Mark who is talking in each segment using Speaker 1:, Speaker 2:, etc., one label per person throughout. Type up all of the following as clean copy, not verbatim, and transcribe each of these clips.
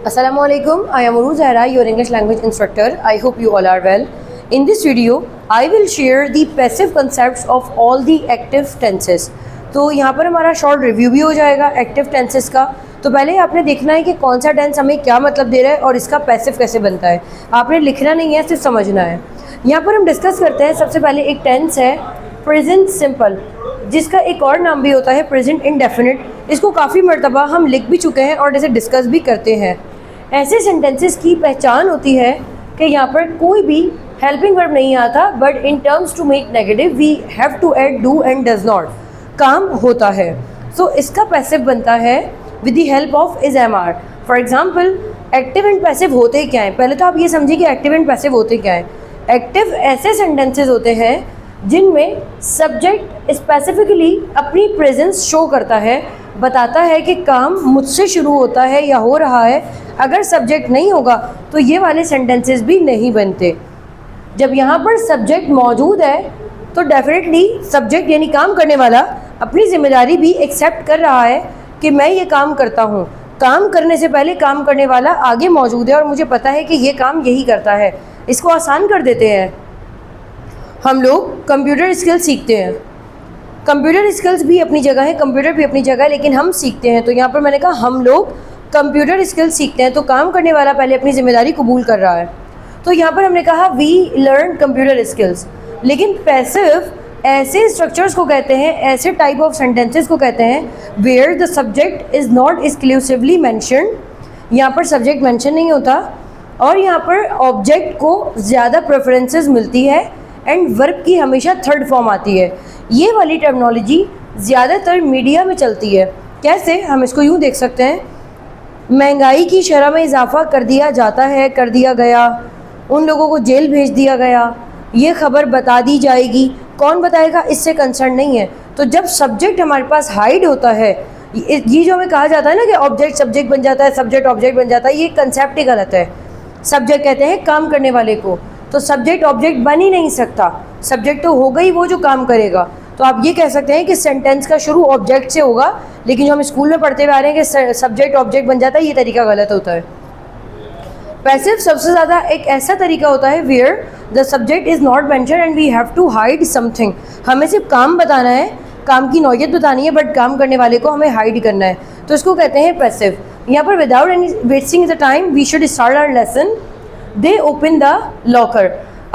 Speaker 1: Assalamualaikum. I am Uruj Zahra, your English language instructor. I hope you all are well. In this video, I will share the passive concepts of all the active tenses. तो यहाँ पर हमारा short review भी हो जाएगा active tenses का। तो पहले आपने देखना है कि कौन सा टेंस हमें क्या मतलब दे रहा है और इसका पैसिव कैसे बनता है। आपने लिखना नहीं है, सिर्फ समझना है। यहाँ पर हम डिस्कस करते हैं। सबसे पहले एक टेंस है प्रेजेंट सिंपल, जिसका एक और नाम भी होता है प्रेजेंट इंडेफिनिट। इसको काफ़ी मर्तबा हम लिख भी चुके हैं और इसे डिस्कस भी करते हैं। ऐसे सेंटेंसेस की पहचान होती है कि यहाँ पर कोई भी हेल्पिंग वर्ब नहीं आता, but in terms to make negative we have to add do and does not, काम होता है। सो इसका पैसिव बनता है with the help of is am are. For example, active and passive होते क्या हैं? पहले तो आप ये समझिए कि एक्टिव एंड पैसिव होते क्या हैं। एक्टिव ऐसे सेंटेंसेस होते हैं जिनमें सब्जेक्ट स्पेसिफिकली अपनी प्रेजेंस शो करता है, बताता है कि काम मुझसे शुरू होता है या हो रहा है। अगर सब्जेक्ट नहीं होगा तो ये वाले सेंटेंसेस भी नहीं बनते। जब यहाँ पर सब्जेक्ट मौजूद है तो डेफिनेटली सब्जेक्ट यानी काम करने वाला अपनी जिम्मेदारी भी एक्सेप्ट कर रहा है कि मैं ये काम करता हूँ। काम करने से पहले काम करने वाला आगे मौजूद है और मुझे पता है कि ये काम यही करता है। इसको आसान कर देते हैं। हम लोग कंप्यूटर स्किल्स सीखते हैं। कंप्यूटर स्किल्स भी अपनी जगह है, कंप्यूटर भी अपनी जगह है, लेकिन हम सीखते हैं। तो यहाँ पर मैंने कहा हम लोग कंप्यूटर स्किल्स सीखते हैं, तो काम करने वाला पहले अपनी जिम्मेदारी कबूल कर रहा है। तो यहाँ पर हमने कहा वी लर्न कंप्यूटर स्किल्स। लेकिन पैसिव ऐसे स्ट्रक्चर्स को कहते हैं, ऐसे टाइप ऑफ सेंटेंसेस को कहते हैं where the subject is not exclusively mentioned. यहाँ पर सब्जेक्ट मैंशन नहीं होता और यहाँ पर ऑब्जेक्ट को ज़्यादा प्रेफरेंसेस मिलती है एंड वर्ब की हमेशा थर्ड फॉर्म आती है। ये वाली टर्मिनोलॉजी ज़्यादातर मीडिया में चलती है। कैसे? हम इसको यूँ देख सकते हैं, महंगाई की शरह में इजाफा कर दिया जाता है, कर दिया गया, उन लोगों को जेल भेज दिया गया, ये खबर बता दी जाएगी। कौन बताएगा? इससे कंसर्न नहीं है। तो जब सब्जेक्ट हमारे पास हाइड होता है, ये जो हमें कहा जाता है ना कि ऑब्जेक्ट सब्जेक्ट बन जाता है, सब्जेक्ट ऑब्जेक्ट बन जाता है, ये कंसेप्ट ही गलत है। सब्जेक्ट कहते हैं काम करने वाले को, तो सब्जेक्ट ऑब्जेक्ट बन ही नहीं सकता। सब्जेक्ट तो होगा ही वो जो काम करेगा। तो आप ये कह सकते हैं कि सेंटेंस का शुरू ऑब्जेक्ट से होगा, लेकिन जो हम स्कूल में पढ़ते हुए आ रहे हैं कि सब्जेक्ट ऑब्जेक्ट बन जाता है, ये तरीका गलत होता है। पैसिव सबसे ज़्यादा एक ऐसा तरीका होता है where the subject is not mentioned and we have to hide something. हमें सिर्फ काम बताना है, काम की नौयत बतानी है, बट काम करने वाले को हमें हाइड करना है, तो इसको कहते हैं पैसिव। यहाँ पर without any wasting the time we should start our lesson. They open the locker.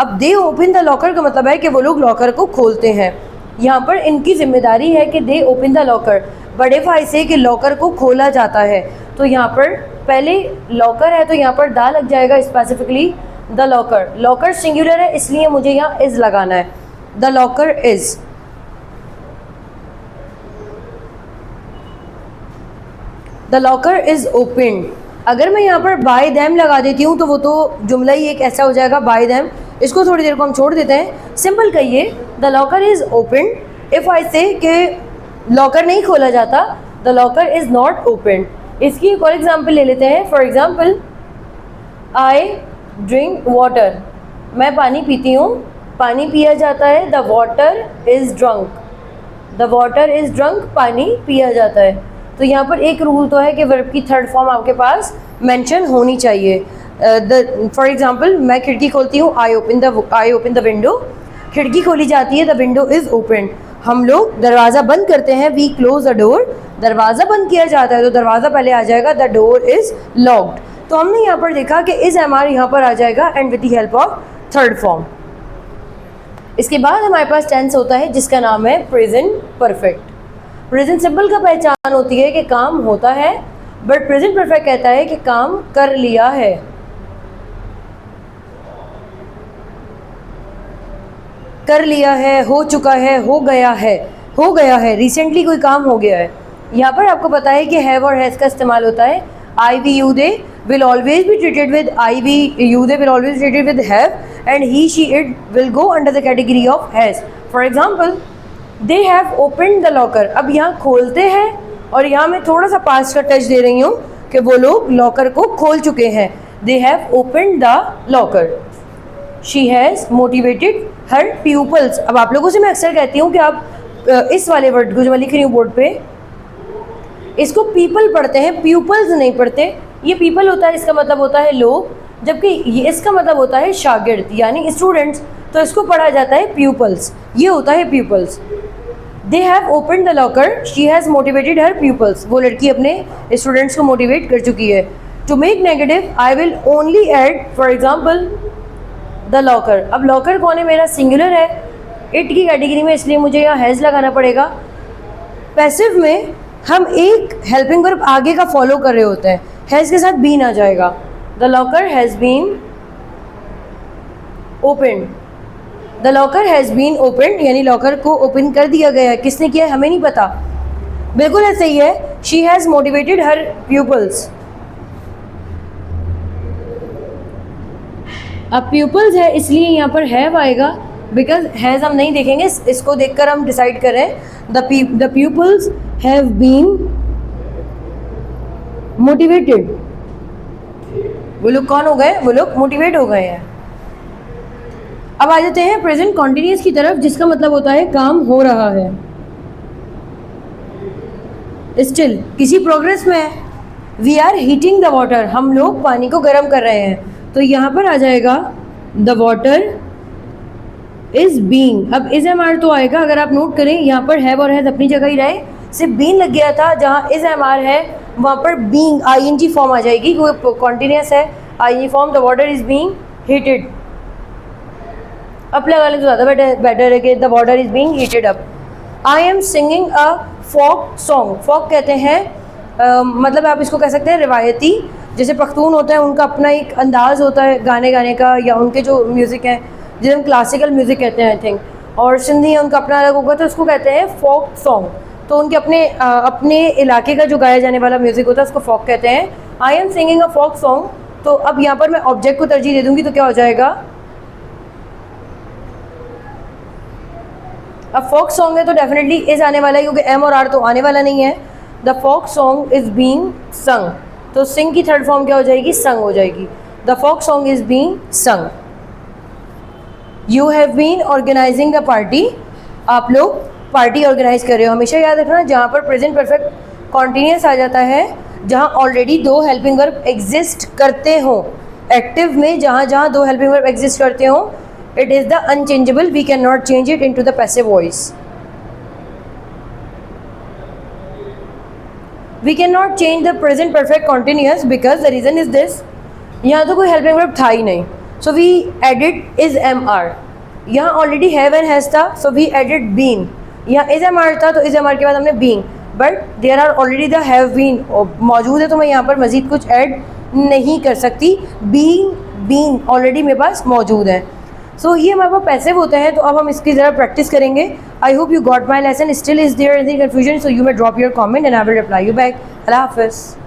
Speaker 1: अब दे ओपन द लॉकर का मतलब है कि वो लोग लॉकर को खोलते हैं। यहाँ पर इनकी जिम्मेदारी है कि दे ओपन द लॉकर, बड़े फाई से कि लॉकर को खोला जाता है। तो यहाँ पर पहले लॉकर है तो यहाँ पर दा लग जाएगा, specifically the locker. Locker singular है इसलिए मुझे यहाँ इज लगाना है। The locker is. The locker is open. अगर मैं यहाँ पर बाय दैम लगा देती हूँ तो वो तो जुमला ही एक ऐसा हो जाएगा बाय दैम। इसको थोड़ी देर को हम छोड़ देते हैं। सिंपल कहिए the locker is open. If I से कि लॉकर नहीं खोला जाता, the locker is not open. इसकी एक और एग्जाम्पल ले लेते हैं। For example, I drink water. मैं पानी पीती हूँ, पानी पिया जाता है। The water is drunk. The water is drunk, पानी पिया जाता है। तो यहाँ पर एक रूल तो है कि वर्ब की थर्ड फॉर्म आपके पास मेंशन होनी चाहिए। फॉर एग्जांपल, मैं खिड़की खोलती हूँ, आई ओपन द विंडो। खिड़की खोली जाती है, द विंडो इज़ ओपन। हम लोग दरवाज़ा बंद करते हैं, वी क्लोज द डोर। दरवाज़ा बंद किया जाता है तो दरवाज़ा पहले आ जाएगा, द डोर इज़ लॉक्ड। तो हमने यहाँ पर देखा कि इज़ एम आर यहाँ पर आ जाएगा and with the help of third form. इसके बाद हमारे पास टेंस होता है जिसका नाम है प्रेजेंट परफेक्ट। प्रेजेंट सिंपल का पहचान होती है कि काम होता है, बट प्रेजेंट परफेक्ट कहता है कि काम कर लिया है। कर लिया है, हो चुका है, हो गया है। हो गया है, रिसेंटली कोई काम हो गया है। यहाँ पर आपको पता है कि हैव और हैज़ का इस्तेमाल होता है। I we you they will always be treated with I we you they will always treated with have, and he she it will go under the category of has. For example, they have open the locker. अब यहाँ खोलते हैं और यहाँ मैं थोड़ा सा past का टच दे रही हूँ कि वो लोग लॉकर को खोल चुके हैं। दे have open the locker. She has motivated her people's. अब आप लोगों से मैं अक्सर कहती हूँ कि आप इस वाले वर्ड को जो मैं लिख रही हूँ बोर्ड पे, इसको पीपल पढ़ते हैं, प्यूपल्स नहीं पढ़ते। ये पीपल होता है, इसका मतलब होता है लोग, जबकि ये इसका मतलब होता है शागिर्द यानी स्टूडेंट्स, तो इसको पढ़ा जाता है प्यूपल्स, ये होता है pupils. They have open the locker, she has motivated her pupils, वो लड़की अपने स्टूडेंट्स को मोटिवेट कर चुकी है। To make negative I will only add for example the locker. अब लॉकर कौन है, मेरा सिंगुलर है, इट की कैटेगरी में, इसलिए मुझे यहाँ हैज़ लगाना पड़ेगा। पैसिव में हम एक हेल्पिंग वर्ब आगे का फॉलो कर रहे होते हैं, हैज़ के साथ बीन आ जाएगा। The locker has been open, the locker has been open यानी लॉकर को ओपन कर दिया गया है। किसने किया है हमें नहीं पता, बिल्कुल ऐसे ही है। She has motivated her people's. अब प्यूपल्स है इसलिए यहाँ पर हैव आएगा, बिकॉज हैज़ हम नहीं देखेंगे, इसको देखकर हम डिसाइड कर रहे हैं। The pupils have been motivated, वो लोग कौन हो गए, वो लोग मोटिवेट हो गए हैं। अब आ जाते हैं प्रेजेंट कॉन्टिन्यूस की तरफ, जिसका मतलब होता है काम हो रहा है, स्टिल किसी प्रोग्रेस में है। We are heating the water, हम लोग पानी को गर्म कर रहे हैं, तो यहाँ पर आ जाएगा द वाटर इज बीइंग। अब इज एम आर तो आएगा, अगर आप नोट करें यहाँ पर हैव और हैज अपनी जगह ही रहे, सिर्फ बीन लग गया था, जहाँ इज एम आर है वहाँ पर बीइंग आईएनजी फॉर्म आ जाएगी, क्योंकि कॉन्टिन्यूस है ING form. The water is being heated, अब लगा लें तो ज़्यादा बेटर है कि the water is being heated up. I am singing a folk song, folk कहते हैं मतलब आप इसको कह सकते हैं रिवायती, जैसे पख्तून होता है उनका अपना एक अंदाज़ होता है गाने गाने का, या उनके जो म्यूज़िक है जिसे हम क्लासिकल म्यूज़िक कहते हैं आई थिंक, और सिंधी है उनका अपना अलग होगा, तो उसको कहते हैं फोक सॉन्ग। तो उनके अपने इलाके का जो गाया जाने वाला म्यूज़िक होता है उसको फोक कहते हैं। I am singing a folk song, तो अब यहाँ पर मैं ऑब्जेक्ट को तरजीह दे दूँगी, तो क्या हो जाएगा, अब फोक सॉन्ग है तो डेफिनेटली इज़ आने वाला है, क्योंकि एम और आर तो आने वाला नहीं है। The folk song is being sung, तो सिंग की थर्ड फॉर्म क्या हो जाएगी, संग हो जाएगी। The folk song is being sung. You have been organising the party, आप लोग पार्टी ऑर्गेनाइज कर रहे हो। हमेशा याद रखना जहाँ पर प्रेजेंट परफेक्ट कॉन्टीन्यूस आ जाता है, जहाँ ऑलरेडी दो हेल्पिंग वर्ब एग्जिस्ट करते हों, एक्टिव में जहाँ जहाँ दो हेल्पिंग वर्ब एग्जिस्ट करते हों, it is the unchangeable, we cannot change it into the passive voice. We cannot change the present perfect continuous because the reason is this, यहाँ तो कोई helping verb था ही नहीं, so we added is mr, यहाँ already have and has था, so we added been, यहाँ is mr था तो is mr के बाद हमने being, but there are already the have been मौजूद है, तो मैं यहाँ पर मज़ीद कुछ ऐड नहीं कर सकती, being ऑलरेडी मेरे पास मौजूद है। सो ये हमारे पास पैसिव होता है, तो अब हम इसकी ज़रा प्रैक्टिस करेंगे। I hope you got my lesson, still is there any confusion, so you may drop your comment and I will reply you back. Allah हाफ़िज़।